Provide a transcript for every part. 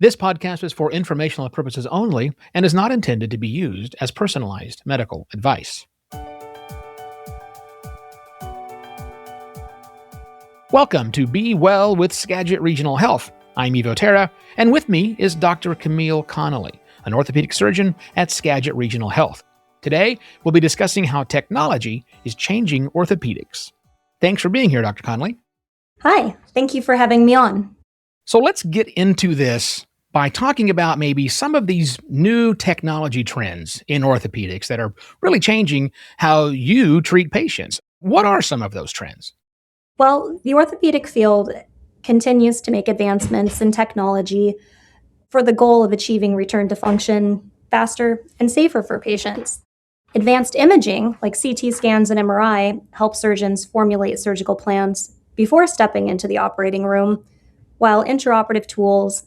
This podcast is for informational purposes only and is not intended to be used as personalized medical advice. Welcome to Be Well with Skagit Regional Health. I'm Evo Terra, and with me is Dr. Camille Connolly, an orthopedic surgeon at Skagit Regional Health. Today, we'll be discussing how technology is changing orthopedics. Thanks for being here, Dr. Connolly. Hi, thank you for having me on. So let's get into this by talking about maybe some of these new technology trends in orthopedics that are really changing how you treat patients. What are some of those trends? Well, the orthopedic field continues to make advancements in technology for the goal of achieving return to function faster and safer for patients. Advanced imaging, like CT scans and MRI, help surgeons formulate surgical plans before stepping into the operating room, while intraoperative tools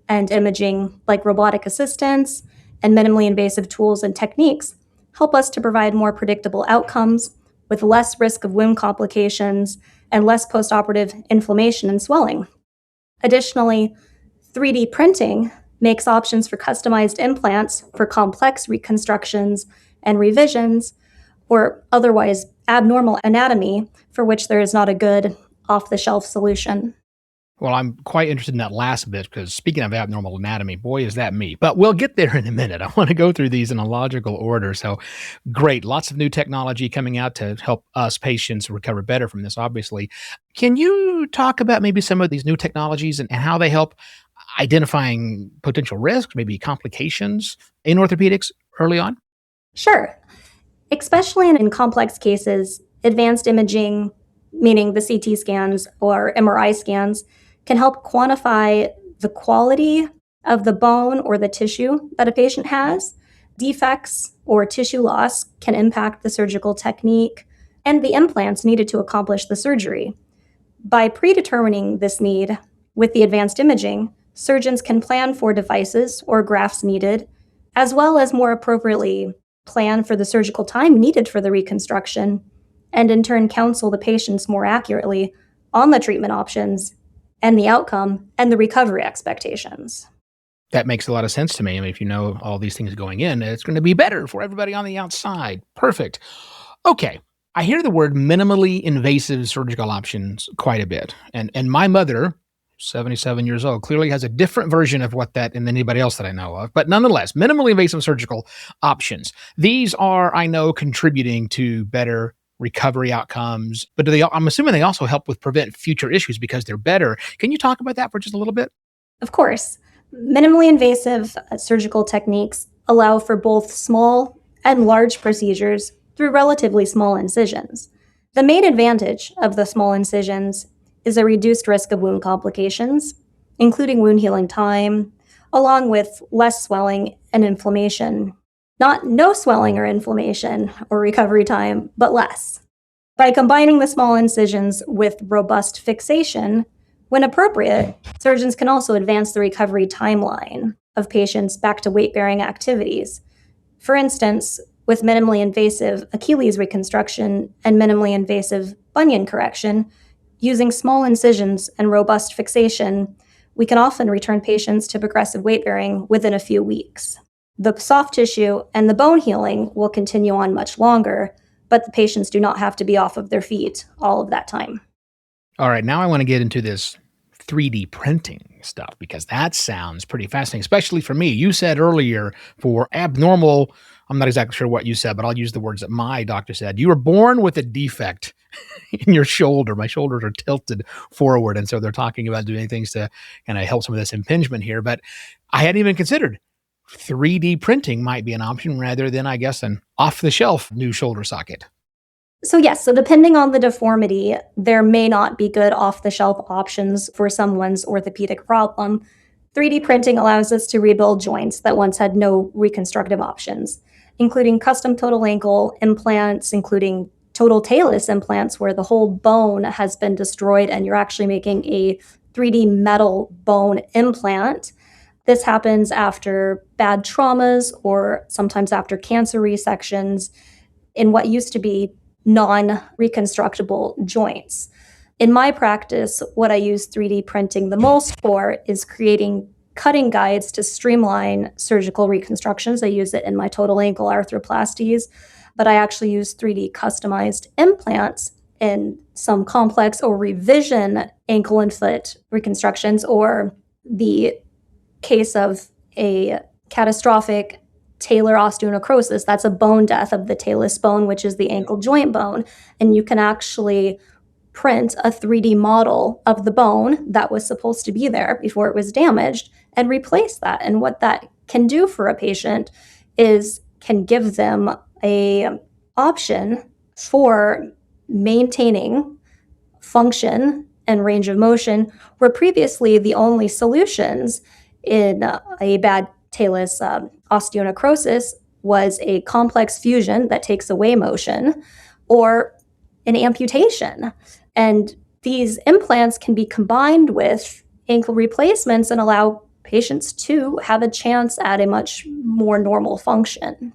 and imaging, like robotic assistance and minimally invasive tools and techniques, help us to provide more predictable outcomes with less risk of wound complications and less postoperative inflammation and swelling. Additionally, 3D printing makes options for customized implants for complex reconstructions and revisions, or otherwise abnormal anatomy for which there is not a good off-the-shelf solution. Well, I'm quite interested in that last bit because speaking of abnormal anatomy, boy, is that me. But we'll get there in a minute. I want to go through these in a logical order. So great. Lots of new technology coming out to help us patients recover better from this, obviously. Can you talk about maybe some of these new technologies and how they help identifying potential risks, maybe complications in orthopedics early on? Sure. Especially in complex cases, advanced imaging, meaning the CT scans or MRI scans, can help quantify the quality of the bone or the tissue that a patient has. Defects or tissue loss can impact the surgical technique and the implants needed to accomplish the surgery. By predetermining this need with the advanced imaging, surgeons can plan for devices or grafts needed, as well as more appropriately plan for the surgical time needed for the reconstruction, and in turn counsel the patients more accurately on the treatment options and the outcome and the recovery expectations. That makes a lot of sense to me. I mean, if you know all these things going in, it's going to be better for everybody on the outside. Perfect. Okay. I hear the word minimally invasive surgical options quite a bit. And my mother, 77 years old, clearly has a different version of what that than anybody else that I know of. But nonetheless, minimally invasive surgical options. These are, I know, contributing to better recovery outcomes, but I'm assuming they also help with prevent future issues because they're better. Can you talk about that for just a little bit? Of course. Minimally invasive surgical techniques allow for both small and large procedures through relatively small incisions. The main advantage of the small incisions is a reduced risk of wound complications, including wound healing time, along with less swelling and inflammation. Not no swelling or inflammation or recovery time, but less. By combining the small incisions with robust fixation, when appropriate, surgeons can also advance the recovery timeline of patients back to weight-bearing activities. For instance, with minimally invasive Achilles reconstruction and minimally invasive bunion correction, using small incisions and robust fixation, we can often return patients to progressive weight-bearing within a few weeks. The soft tissue and the bone healing will continue on much longer, but the patients do not have to be off of their feet all of that time. All right, now I want to get into this 3D printing stuff because that sounds pretty fascinating, especially for me. You said earlier for abnormal, I'm not exactly sure what you said, but I'll use the words that my doctor said. You were born with a defect in your shoulder. My shoulders are tilted forward, and so they're talking about doing things to kind of help some of this impingement here, but I hadn't even considered 3D printing might be an option rather than, I guess, an off-the-shelf new shoulder socket. So yes, so depending on the deformity, there may not be good off-the-shelf options for someone's orthopedic problem. 3D printing allows us to rebuild joints that once had no reconstructive options, including custom total ankle implants, including total talus implants where the whole bone has been destroyed and you're actually making a 3D metal bone implant. This happens after bad traumas or sometimes after cancer resections in what used to be non-reconstructible joints. In my practice, what I use 3D printing the most for is creating cutting guides to streamline surgical reconstructions. I use it in my total ankle arthroplasties, but I actually use 3D customized implants in some complex or revision ankle and foot reconstructions, or the case of a catastrophic talar osteonecrosis. That's a bone death of the talus bone, which is the ankle joint bone. And you can actually print a 3D model of the bone that was supposed to be there before it was damaged and replace that. And what that can do for a patient is can give them a option for maintaining function and range of motion, where previously the only solutions in a bad talus osteonecrosis was a complex fusion that takes away motion or an amputation. And these implants can be combined with ankle replacements and allow patients to have a chance at a much more normal function.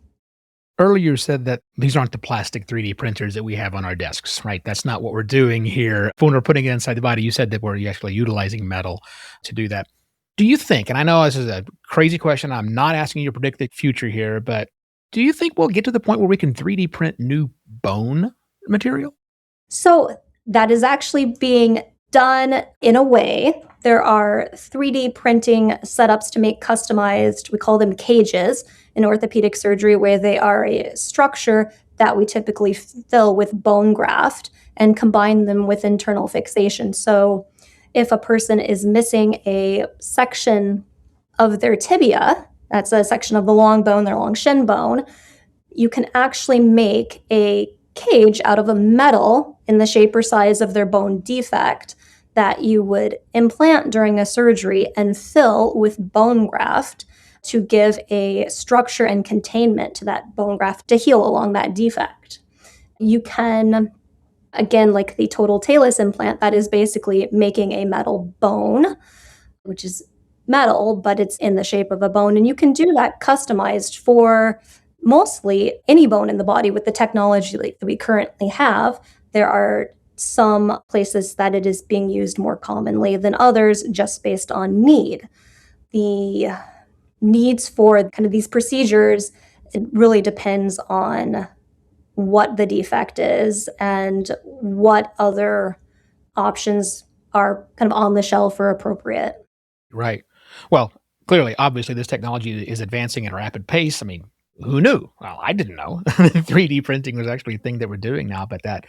Earlier you said that these aren't the plastic 3D printers that we have on our desks, right? That's not what we're doing here. When we're putting it inside the body, you said that we're actually utilizing metal to do that. Do you think, and I know this is a crazy question, I'm not asking you to predict the future here, but do you think we'll get to the point where we can 3D print new bone material? So that is actually being done in a way. There are 3D printing setups to make customized, we call them cages in orthopedic surgery, where they are a structure that we typically fill with bone graft and combine them with internal fixation. So if a person is missing a section of their tibia, that's a section of the long bone, their long shin bone, you can actually make a cage out of a metal in the shape or size of their bone defect that you would implant during a surgery and fill with bone graft to give a structure and containment to that bone graft to heal along that defect. You can, again, like the total talus implant, that is basically making a metal bone, which is metal, but it's in the shape of a bone. And you can do that customized for mostly any bone in the body with the technology that we currently have. There are some places that it is being used more commonly than others, just based on need. The needs for kind of these procedures, it really depends on what the defect is and what other options are kind of on the shelf or appropriate. Right. Well, clearly, obviously, this technology is advancing at a rapid pace. I mean, who knew? Well, I didn't know 3D printing was actually a thing that we're doing now, but that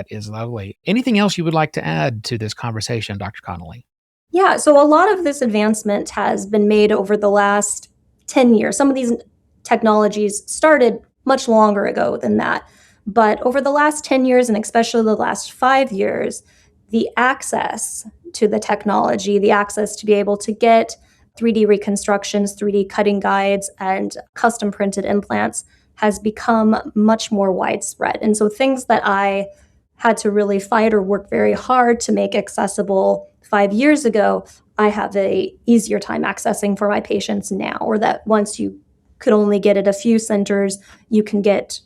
is lovely. Anything else you would like to add to this conversation, Dr. Connolly? Yeah, so a lot of this advancement has been made over the last 10 years. Some of these technologies started much longer ago than that. But over the last 10 years, and especially the last 5 years, the access to the technology, the access to be able to get 3D reconstructions, 3D cutting guides, and custom printed implants has become much more widespread. And so things that I had to really fight or work very hard to make accessible 5 years ago, I have a easier time accessing for my patients now, or that once you could only get at a few centers, you can get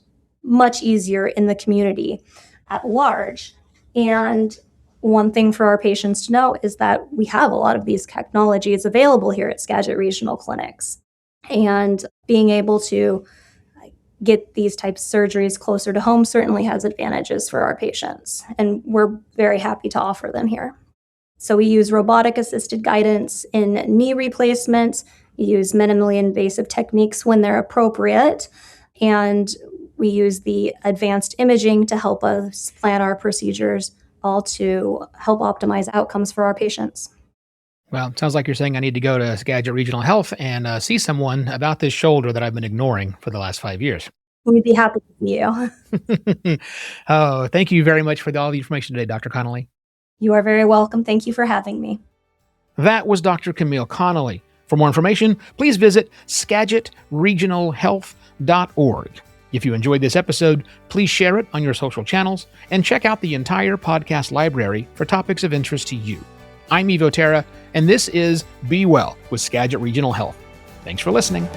much easier in the community at large. And one thing for our patients to know is that we have a lot of these technologies available here at Skagit Regional Clinics. And being able to get these types of surgeries closer to home certainly has advantages for our patients. And we're very happy to offer them here. So we use robotic-assisted guidance in knee replacements. We use minimally invasive techniques when they're appropriate. And we use the advanced imaging to help us plan our procedures, all to help optimize outcomes for our patients. Well, it sounds like you're saying I need to go to Skagit Regional Health and see someone about this shoulder that I've been ignoring for the last 5 years. We'd be happy to see you. Oh, thank you very much for all the information today, Dr. Connolly. You are very welcome. Thank you for having me. That was Dr. Camille Connolly. For more information, please visit skagitregionalhealth.org. If you enjoyed this episode, please share it on your social channels and check out the entire podcast library for topics of interest to you. I'm Evo Terra, and this is Be Well with Skagit Regional Health. Thanks for listening.